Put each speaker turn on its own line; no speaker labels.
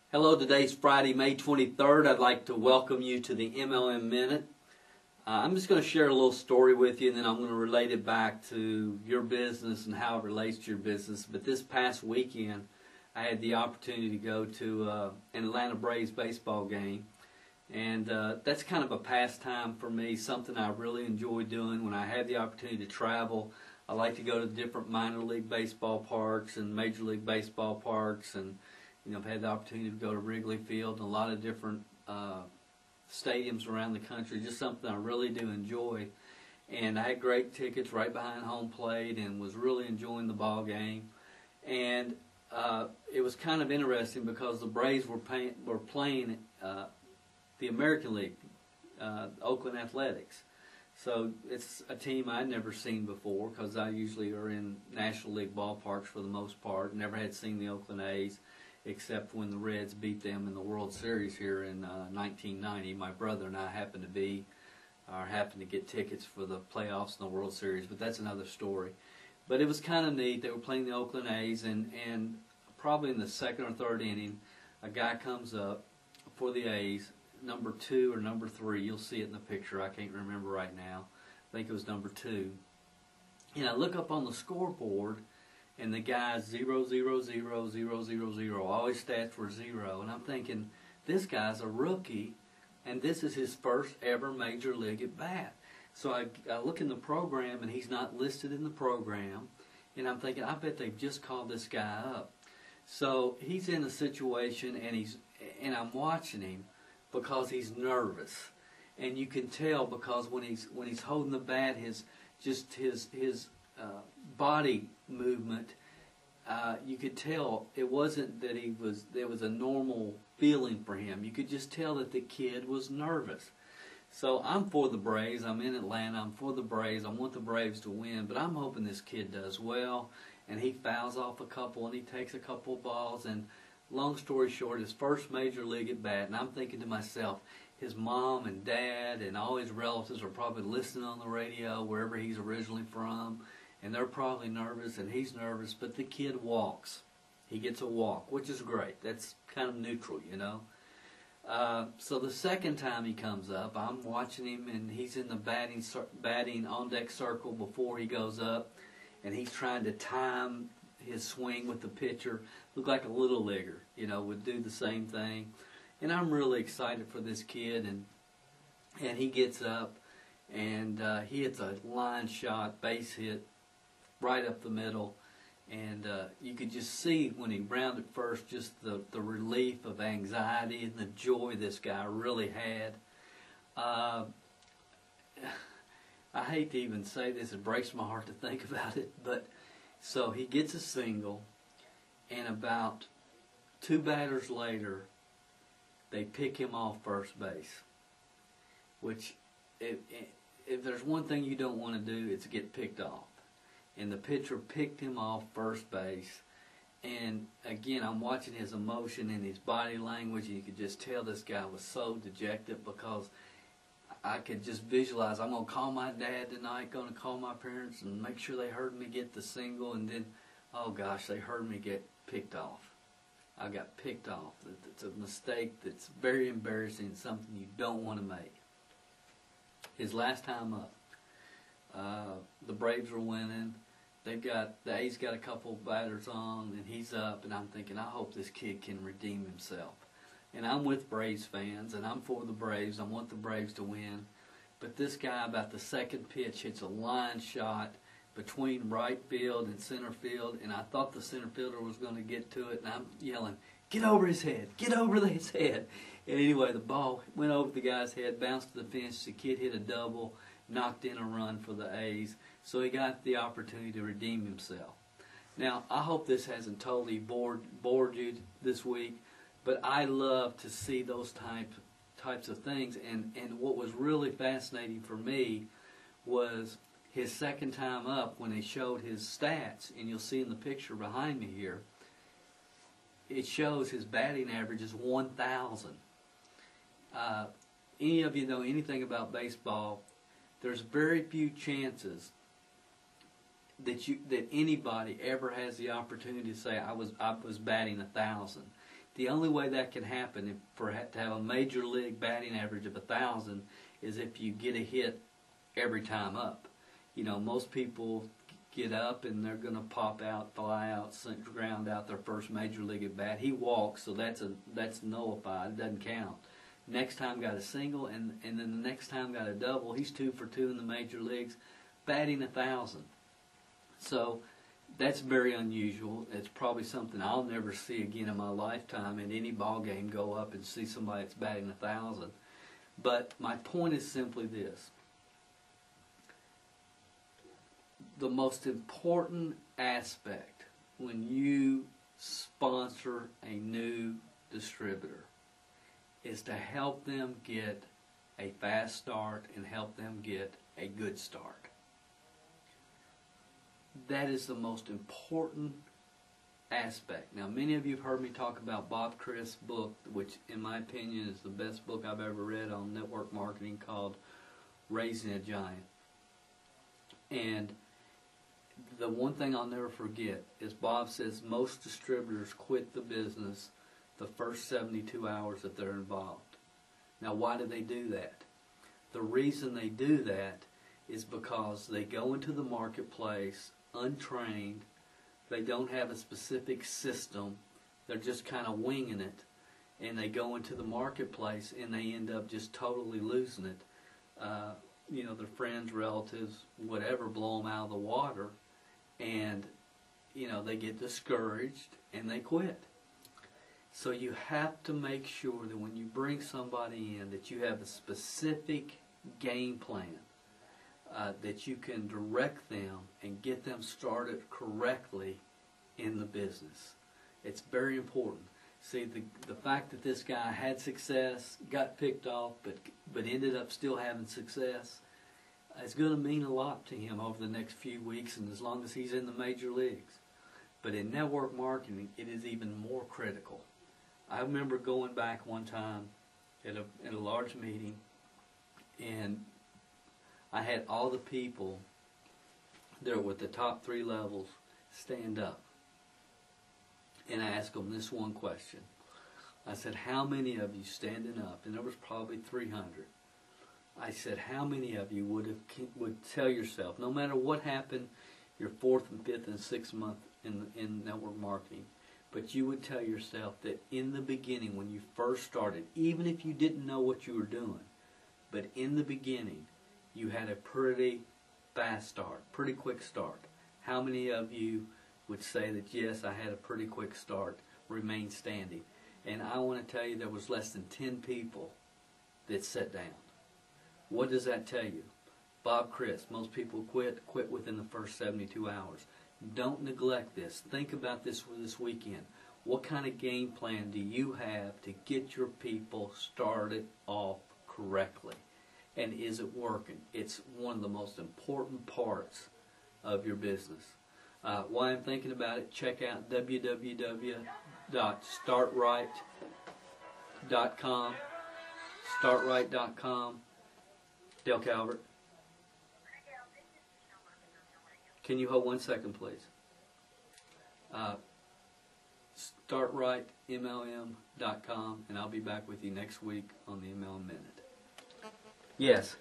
Hello, today's Friday, May 23rd. I'd like to welcome you to the MLM Minute. I'm just going to share a little story with you, and then I'm going to relate it back to your business and how it relates to your business. But this past weekend, I had the opportunity to go to an Atlanta Braves baseball game. And that's kind of a pastime for me, something I really enjoy doing when I have the opportunity to travel. I like to go to different minor league baseball parks and major league baseball parks, and I've had the opportunity to go to Wrigley Field and a lot of different stadiums around the country. Just something I really do enjoy. And I had great tickets right behind home plate and was really enjoying the ball game. And it was kind of interesting because the Braves were playing the American League, Oakland Athletics. So it's a team I'd never seen before because I usually are in National League ballparks for the most part. Never had seen the Oakland A's, except when the Reds beat them in the World Series here in 1990. My brother and I happened to get tickets for the playoffs in the World Series, but that's another story. But it was kind of neat. They were playing the Oakland A's, and probably in the second or third inning, a guy comes up for the A's, number 2 or number 3. You'll see it in the picture. I can't remember right now. I think it was number 2. And I look up on the scoreboard, and the guy's 0, 0, 0, 0, 0, 0. All his stats were 0. And I'm thinking, this guy's a rookie, and this is his first ever major league at bat. So I look in the program, and he's not listed in the program. And I'm thinking, I bet they've just called this guy up. So he's in a situation, and I'm watching him because he's nervous. And you can tell because when he's holding the bat, his body movement, you could tell it wasn't that there was a normal feeling for him. You could just tell that the kid was nervous. So I'm for the Braves. I'm in Atlanta. I'm for the Braves. I want the Braves to win, but I'm hoping this kid does well. And he fouls off a couple, and he takes a couple of balls, and long story short, his first major league at bat, and I'm thinking to myself, his mom and dad and all his relatives are probably listening on the radio wherever he's originally from, and they're probably nervous, and he's nervous, but the kid walks. He gets a walk, which is great. That's kind of neutral, So the second time he comes up, I'm watching him, and he's in the batting on-deck circle before he goes up, and he's trying to time his swing with the pitcher. Looked like a little leaguer, would do the same thing. And I'm really excited for this kid, and he gets up, and he hits a line shot, base hit, right up the middle, and you could just see when he rounded first just the relief of anxiety and the joy this guy really had. I hate to even say this, it breaks my heart to think about it, but so he gets a single, and about 2 batters later, they pick him off first base, which if there's one thing you don't want to do, it's get picked off. And the pitcher picked him off first base, and again, I'm watching his emotion and his body language, and you could just tell this guy was so dejected because I could just visualize, I'm going to call my dad tonight, going to call my parents and make sure they heard me get the single, and then, oh gosh, they heard me get picked off. I got picked off. It's a mistake that's very embarrassing, something you don't want to make. His last time up, the Braves were winning. The A's got a couple of batters on, and he's up, and I'm thinking, I hope this kid can redeem himself. And I'm with Braves fans, and I'm for the Braves. I want the Braves to win. But this guy, about the second pitch, hits a line shot between right field and center field, and I thought the center fielder was going to get to it, and I'm yelling, get over his head, get over his head. And anyway, the ball went over the guy's head, bounced to the fence. The kid hit a double, knocked in a run for the A's, so he got the opportunity to redeem himself. Now, I hope this hasn't totally bored you this week, but I love to see those types of things. And what was really fascinating for me was his second time up when they showed his stats, and you'll see in the picture behind me here, it shows his batting average is 1,000. Any of you know anything about baseball, there's very few chances that anybody ever has the opportunity to say I was batting 1,000. The only way that can happen to have a major league batting average of 1,000 is if you get a hit every time up. You know, most people get up and they're going to pop out, fly out, ground out their first major league at bat. He walks, so that's nullified. It doesn't count. Next time got a single, and then the next time got a double. He's 2 for 2 in the major leagues, batting 1,000. So that's very unusual. It's probably something I'll never see again in my lifetime in any ball game, go up and see somebody that's batting 1,000. But my point is simply this. The most important aspect when you sponsor a new distributor is to help them get a fast start and help them get a good start. That is the most important aspect. Now, many of you have heard me talk about Bob Chris' book, which in my opinion is the best book I've ever read on network marketing, called Raising a Giant. And the one thing I'll never forget is Bob says most distributors quit the business the first 72 hours that they're involved. Now, why do they do that? The reason they do that is because they go into the marketplace untrained. They don't have a specific system. They're just kind of winging it. And they go into the marketplace and they end up just totally losing it. You know, their friends, relatives, whatever, blow them out of the water. And, you know, they get discouraged and they quit. So you have to make sure that when you bring somebody in that you have a specific game plan, that you can direct them and get them started correctly in the business. It's very important. See, the fact that this guy had success, got picked off, but ended up still having success, is going to mean a lot to him over the next few weeks and as long as he's in the major leagues. But in network marketing, it is even more critical. I remember going back one time at a large meeting, and I had all the people there with the top 3 levels stand up. And I asked them this one question. I said, how many of you standing up? And there was probably 300. I said, how many of you would tell yourself, no matter what happened your 4th and 5th and 6th month in network marketing, but you would tell yourself that in the beginning, when you first started, even if you didn't know what you were doing, but in the beginning, you had a pretty fast start, pretty quick start. How many of you would say that, yes, I had a pretty quick start, remain standing? And I want to tell you there was less than 10 people that sat down. What does that tell you? Bob Chris, most people quit within the first 72 hours. Don't neglect this. Think about this weekend. What kind of game plan do you have to get your people started off correctly? And is it working? It's one of the most important parts of your business. While I'm thinking about it, check out www.startright.com. Startright.com. Dale Calvert. Can you hold 1 second, please? StartRightMLM.com, and I'll be back with you next week on the MLM Minute. Yes.